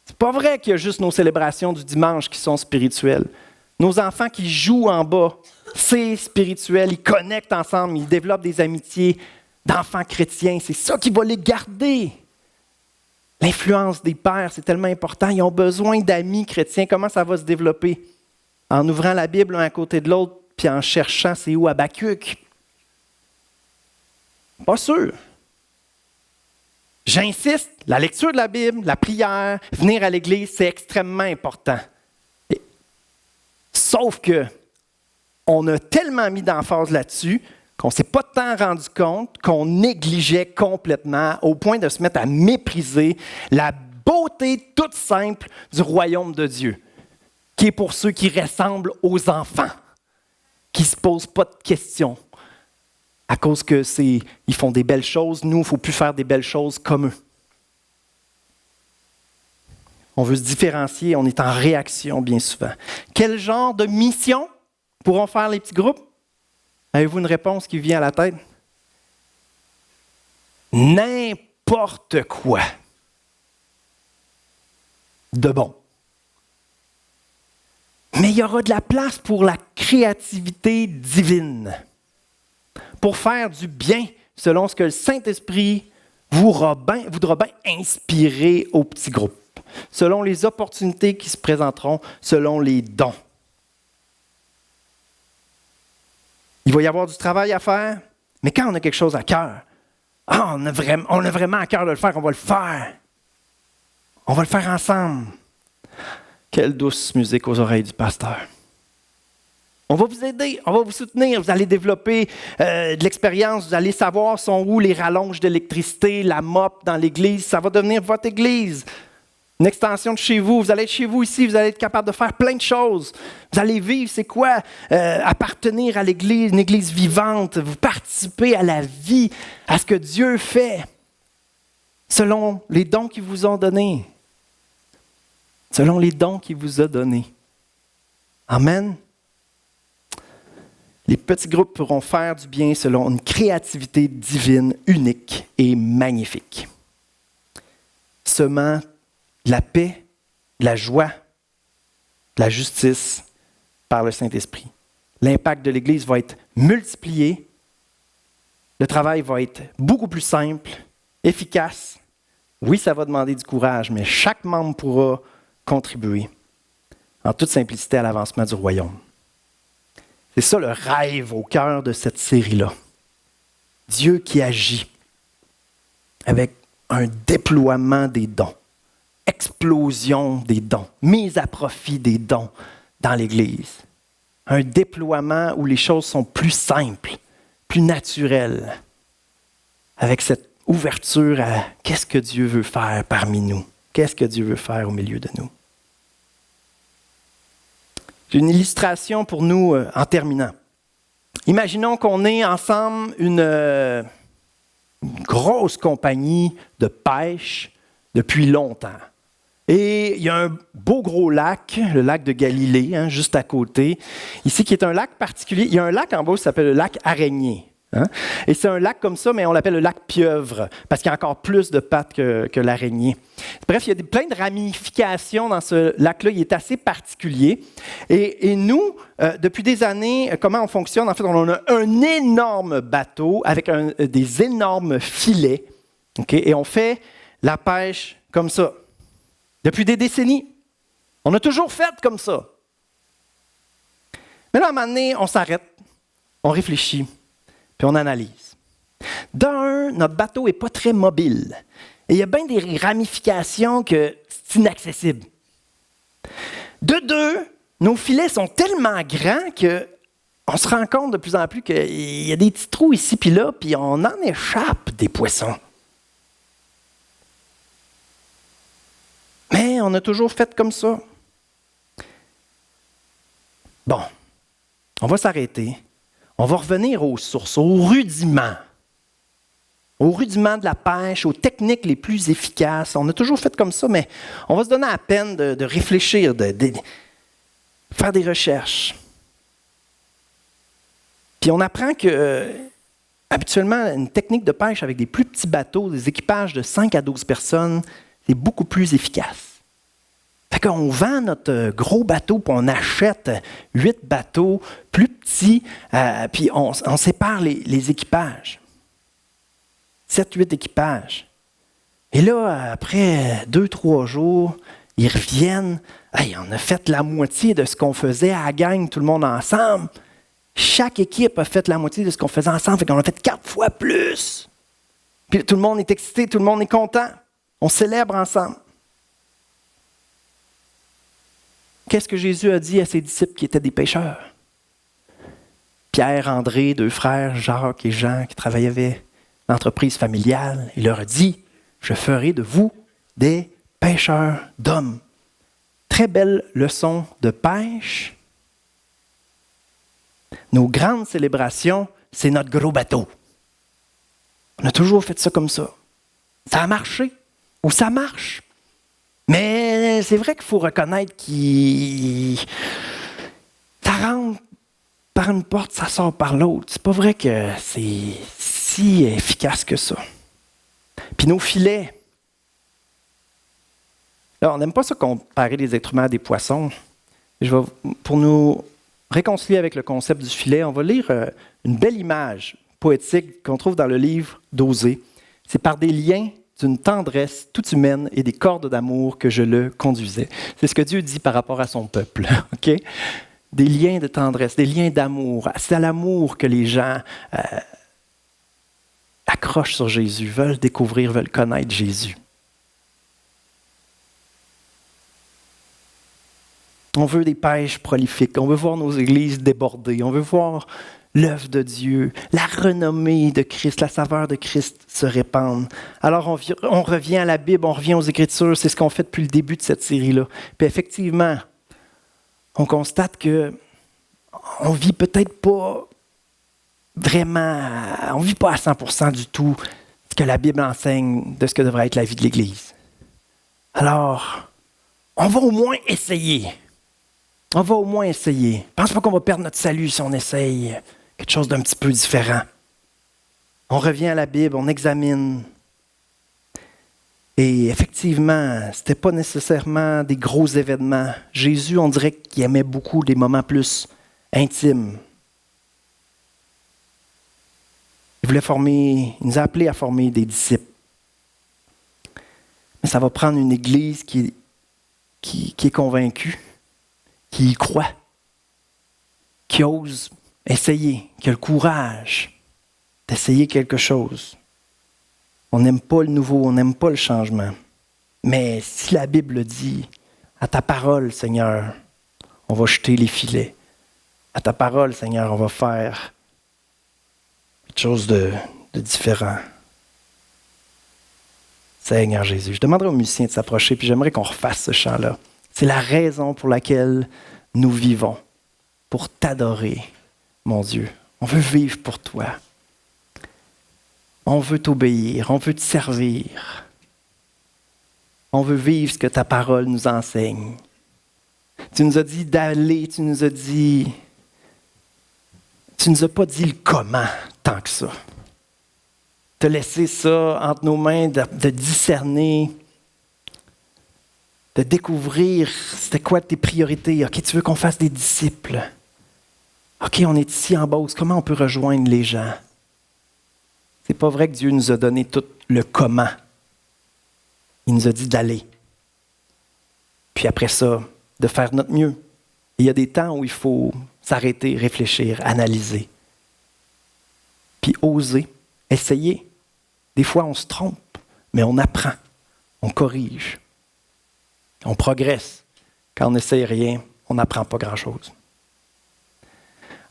A: C'est pas vrai qu'il y a juste nos célébrations du dimanche qui sont spirituelles. Nos enfants qui jouent en bas, c'est spirituel. Ils connectent ensemble, ils développent des amitiés d'enfants chrétiens. C'est ça qui va les garder. L'influence des pères, c'est tellement important. Ils ont besoin d'amis chrétiens. Comment ça va se développer? En ouvrant la Bible l'un à côté de l'autre, puis en cherchant c'est où Habakkuk. Pas sûr. J'insiste, la lecture de la Bible, la prière, venir à l'Église, c'est extrêmement important. Sauf que on a tellement mis d'emphase là-dessus qu'on ne s'est pas tant rendu compte qu'on négligeait complètement au point de se mettre à mépriser la beauté toute simple du royaume de Dieu, qui est pour ceux qui ressemblent aux enfants, qui ne se posent pas de questions. À cause qu'ils font des belles choses, nous, il ne faut plus faire des belles choses comme eux. On veut se différencier, on est en réaction bien souvent. Quel genre de mission pourront faire les petits groupes? Avez-vous une réponse qui vient à la tête? N'importe quoi de bon. Mais il y aura de la place pour la créativité divine, pour faire du bien selon ce que le Saint-Esprit voudra bien inspirer aux petits groupes, selon les opportunités qui se présenteront, selon les dons. Il va y avoir du travail à faire, mais quand on a quelque chose à cœur, on a vraiment à cœur de le faire, on va le faire. On va le faire ensemble. Quelle douce musique aux oreilles du pasteur. On va vous aider, on va vous soutenir, vous allez développer de l'expérience, vous allez savoir sont où les rallonges d'électricité, la mop dans l'église, ça va devenir votre église. Une extension de chez vous, vous allez être chez vous ici, vous allez être capable de faire plein de choses. Vous allez vivre, c'est quoi? Appartenir à l'église, une église vivante, vous participez à la vie, à ce que Dieu fait, selon les dons qu'il vous a donnés. Selon les dons qu'il vous a donnés. Amen. Les petits groupes pourront faire du bien selon une créativité divine, unique et magnifique. Semant de la paix, de la joie, de la justice par le Saint-Esprit. L'impact de l'Église va être multiplié. Le travail va être beaucoup plus simple, efficace. Oui, ça va demander du courage, mais chaque membre pourra contribuer en toute simplicité à l'avancement du royaume. C'est ça le rêve au cœur de cette série-là. Dieu qui agit avec un déploiement des dons, explosion des dons, mise à profit des dons dans l'Église. Un déploiement où les choses sont plus simples, plus naturelles, avec cette ouverture à qu'est-ce que Dieu veut faire parmi nous, qu'est-ce que Dieu veut faire au milieu de nous. J'ai une illustration pour nous en terminant. Imaginons qu'on est ensemble une grosse compagnie de pêche depuis longtemps. Et il y a un beau gros lac, le lac de Galilée, juste à côté, ici, qui est un lac particulier. Il y a un lac en bas qui s'appelle le lac Araignée. Et c'est un lac comme ça, mais on l'appelle le lac Pieuvre, parce qu'il y a encore plus de pattes que l'araignée. Bref, il y a plein de ramifications dans ce lac-là. Il est assez particulier. Et nous, depuis des années, comment on fonctionne? En fait, on a un énorme bateau avec des énormes filets. Okay? Et on fait la pêche comme ça. Depuis des décennies. On a toujours fait comme ça. Mais là, à un moment donné, on s'arrête, on réfléchit. Puis on analyse. D'un, notre bateau n'est pas très mobile. Et il y a bien des ramifications que c'est inaccessible. De deux, nos filets sont tellement grands qu'on se rend compte de plus en plus qu'il y a des petits trous ici puis là, puis on en échappe des poissons. Mais on a toujours fait comme ça. Bon, on va s'arrêter. On va revenir aux sources, aux rudiments de la pêche, aux techniques les plus efficaces. On a toujours fait comme ça, mais on va se donner la peine de réfléchir, de faire des recherches. Puis on apprend que, habituellement, une technique de pêche avec des plus petits bateaux, des équipages de 5 à 12 personnes, c'est beaucoup plus efficace. Fait qu'on vend notre gros bateau, puis on achète 8 bateaux plus petits, puis on sépare les équipages. 7-8 équipages. Et là, après 2-3 jours, ils reviennent. Hey, on a fait la moitié de ce qu'on faisait à la gang, tout le monde ensemble. Chaque équipe a fait la moitié de ce qu'on faisait ensemble, fait qu'on a fait 4 fois plus. Puis tout le monde est excité, tout le monde est content. On célèbre ensemble. Qu'est-ce que Jésus a dit à ses disciples qui étaient des pêcheurs? Pierre, André, 2 frères, Jacques et Jean, qui travaillaient dans l'entreprise familiale, il leur a dit, « Je ferai de vous des pêcheurs d'hommes. » Très belle leçon de pêche. Nos grandes célébrations, c'est notre gros bateau. On a toujours fait ça comme ça. Ça a marché, ou ça marche. Mais c'est vrai qu'il faut reconnaître ça rentre par une porte, ça sort par l'autre. C'est pas vrai que c'est si efficace que ça. Puis nos filets. Là, on n'aime pas ça comparer les êtres humains à des poissons. Pour nous réconcilier avec le concept du filet, on va lire une belle image poétique qu'on trouve dans le livre d'Osée. C'est par des liens d'une tendresse toute humaine et des cordes d'amour que je le conduisais. C'est ce que Dieu dit par rapport à son peuple. Okay? Des liens de tendresse, des liens d'amour. C'est à l'amour que les gens accrochent sur Jésus, veulent découvrir, veulent connaître Jésus. On veut des pêches prolifiques, on veut voir nos églises débordées, on veut voir l'œuvre de Dieu, la renommée de Christ, la saveur de Christ se répandre. Alors on revient à la Bible, on revient aux Écritures, c'est ce qu'on fait depuis le début de cette série-là. Puis effectivement, on constate que on vit peut-être pas vraiment, on vit pas à 100% du tout ce que la Bible enseigne de ce que devrait être la vie de l'Église. Alors, on va au moins essayer. On va au moins essayer. Je pense pas qu'on va perdre notre salut si on essaye quelque chose d'un petit peu différent. On revient à la Bible, on examine. Et effectivement, ce n'était pas nécessairement des gros événements. Jésus, on dirait qu'il aimait beaucoup des moments plus intimes. Il nous a appelés à former des disciples. Mais ça va prendre une Église qui est convaincue, qui y croit, qui ose essayer, qui a le courage d'essayer quelque chose. On n'aime pas le nouveau, on n'aime pas le changement. Mais si la Bible dit, à ta parole, Seigneur, on va jeter les filets. À ta parole, Seigneur, on va faire quelque chose de différent. Seigneur Jésus, je demanderai aux musiciens de s'approcher, puis j'aimerais qu'on refasse ce chant-là. C'est la raison pour laquelle nous vivons, pour t'adorer, mon Dieu. On veut vivre pour toi. On veut t'obéir, on veut te servir. On veut vivre ce que ta parole nous enseigne. Tu nous as dit d'aller, tu nous as pas dit le comment tant que ça. Tu as laissé ça entre nos mains de discerner, de découvrir c'était quoi tes priorités. OK, tu veux qu'on fasse des disciples. OK, on est ici en Beauce. Comment on peut rejoindre les gens? C'est pas vrai que Dieu nous a donné tout le comment. Il nous a dit d'aller. Puis après ça, de faire notre mieux. Et il y a des temps où il faut s'arrêter, réfléchir, analyser. Puis oser, essayer. Des fois, on se trompe, mais on apprend, on corrige, on progresse. Quand on n'essaye rien, on n'apprend pas grand-chose.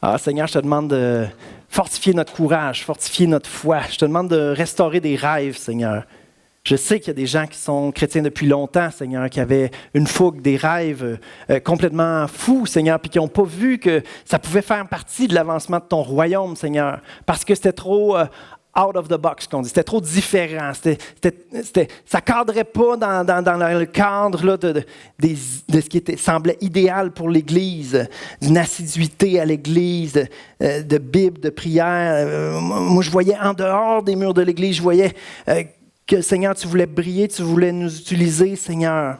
A: Alors, Seigneur, je te demande de fortifier notre courage, fortifier notre foi. Je te demande de restaurer des rêves, Seigneur. Je sais qu'il y a des gens qui sont chrétiens depuis longtemps, Seigneur, qui avaient une fougue, des rêves complètement fous, Seigneur, puis qui n'ont pas vu que ça pouvait faire partie de l'avancement de ton royaume, Seigneur, parce que c'était trop out of the box, qu'on dit. C'était trop différent. Ça ne cadrait pas dans le cadre là, de ce qui semblait idéal pour l'Église, d'une assiduité à l'Église, de Bible, de prière. Moi, je voyais en dehors des murs de l'Église, je voyais que, Seigneur, tu voulais briller, tu voulais nous utiliser, Seigneur.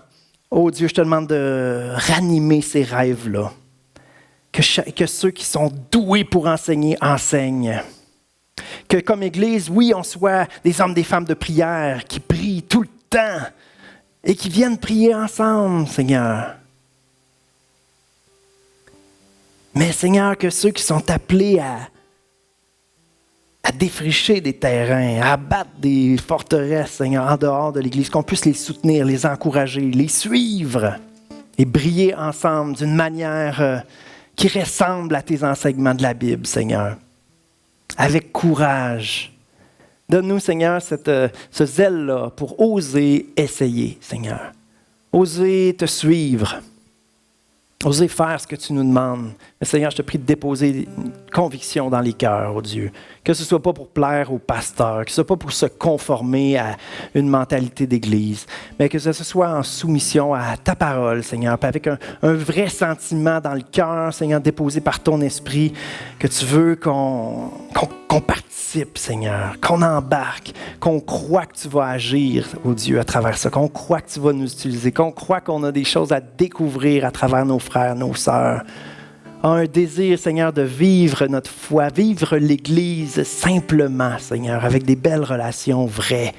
A: Oh Dieu, je te demande de ranimer ces rêves-là. Que ceux qui sont doués pour enseigner, enseignent. Que comme Église, oui, on soit des hommes, des femmes de prière qui prient tout le temps et qui viennent prier ensemble, Seigneur. Mais Seigneur, que ceux qui sont appelés à défricher des terrains, à abattre des forteresses, Seigneur, en dehors de l'Église, qu'on puisse les soutenir, les encourager, les suivre et briller ensemble d'une manière qui ressemble à tes enseignements de la Bible, Seigneur. Avec courage. Donne-nous, Seigneur, ce zèle-là pour oser essayer, Seigneur. Oser te suivre. Oser faire ce que tu nous demandes. Mais Seigneur, je te prie de déposer une conviction dans les cœurs, oh Dieu. Que ce ne soit pas pour plaire au pasteur, que ce ne soit pas pour se conformer à une mentalité d'église, mais que ce soit en soumission à ta parole, Seigneur, puis avec un vrai sentiment dans le cœur, Seigneur, déposé par ton esprit, que tu veux qu'on participe, Seigneur, qu'on embarque, qu'on croit que tu vas agir, oh Dieu, à travers ça, qu'on croit que tu vas nous utiliser, qu'on croit qu'on a des choses à découvrir à travers nos frères, nos sœurs. Un désir, Seigneur, de vivre notre foi, vivre l'Église simplement, Seigneur, avec des belles relations vraies.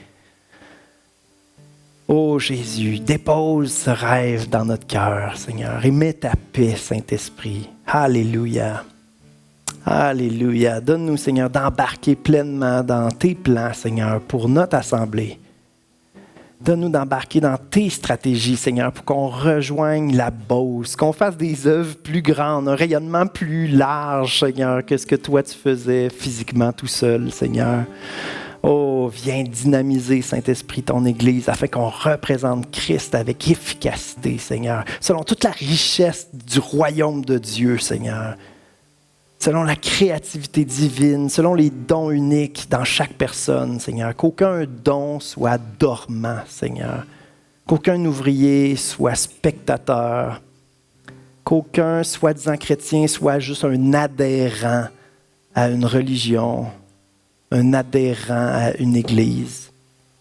A: Oh Jésus, dépose ce rêve dans notre cœur, Seigneur, et mets ta paix, Saint-Esprit. Alléluia. Alléluia. Donne-nous, Seigneur, d'embarquer pleinement dans tes plans, Seigneur, pour notre assemblée. Donne-nous d'embarquer dans tes stratégies, Seigneur, pour qu'on rejoigne la Beauce, qu'on fasse des œuvres plus grandes, un rayonnement plus large, Seigneur, que ce que toi tu faisais physiquement tout seul, Seigneur. Oh, viens dynamiser, Saint-Esprit, ton Église, afin qu'on représente Christ avec efficacité, Seigneur, selon toute la richesse du royaume de Dieu, Seigneur. Selon la créativité divine, selon les dons uniques dans chaque personne, Seigneur. Qu'aucun don soit dormant, Seigneur. Qu'aucun ouvrier soit spectateur. Qu'aucun soi-disant chrétien soit juste un adhérent à une religion, un adhérent à une église,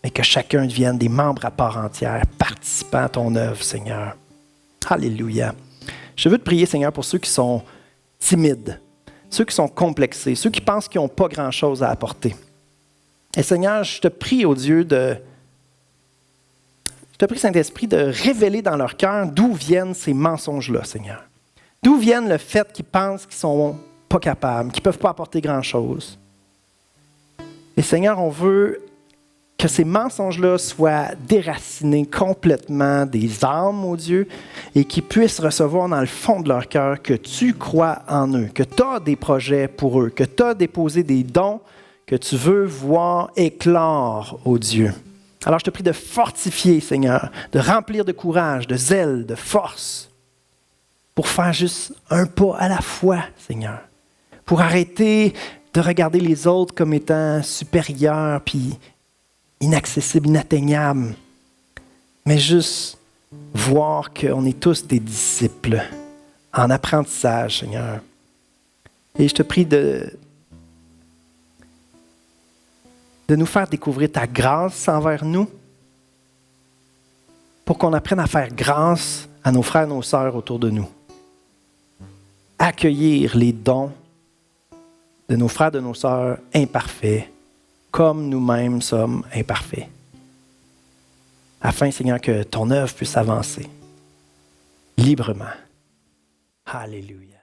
A: mais que chacun devienne des membres à part entière, participant à ton œuvre, Seigneur. Alléluia. Je veux te prier, Seigneur, pour ceux qui sont timides, ceux qui sont complexés, ceux qui pensent qu'ils n'ont pas grand-chose à apporter. Et Seigneur, je te prie, oh Dieu, je te prie, Saint-Esprit, de révéler dans leur cœur d'où viennent ces mensonges-là, Seigneur. D'où viennent le fait qu'ils pensent qu'ils ne sont pas capables, qu'ils ne peuvent pas apporter grand-chose. Et Seigneur, on veut que ces mensonges-là soient déracinés complètement des âmes, oh Dieu, et qu'ils puissent recevoir dans le fond de leur cœur que tu crois en eux, que tu as des projets pour eux, que tu as déposé des dons que tu veux voir éclore, oh Dieu. Alors je te prie de fortifier, Seigneur, de remplir de courage, de zèle, de force, pour faire juste un pas à la fois, Seigneur, pour arrêter de regarder les autres comme étant supérieurs, puis inaccessible, inatteignable, mais juste voir qu'on est tous des disciples en apprentissage, Seigneur. Et je te prie de nous faire découvrir ta grâce envers nous pour qu'on apprenne à faire grâce à nos frères et nos sœurs autour de nous. Accueillir les dons de nos frères et de nos sœurs imparfaits, comme nous-mêmes sommes imparfaits. Afin, Seigneur, que ton œuvre puisse avancer librement. Alléluia.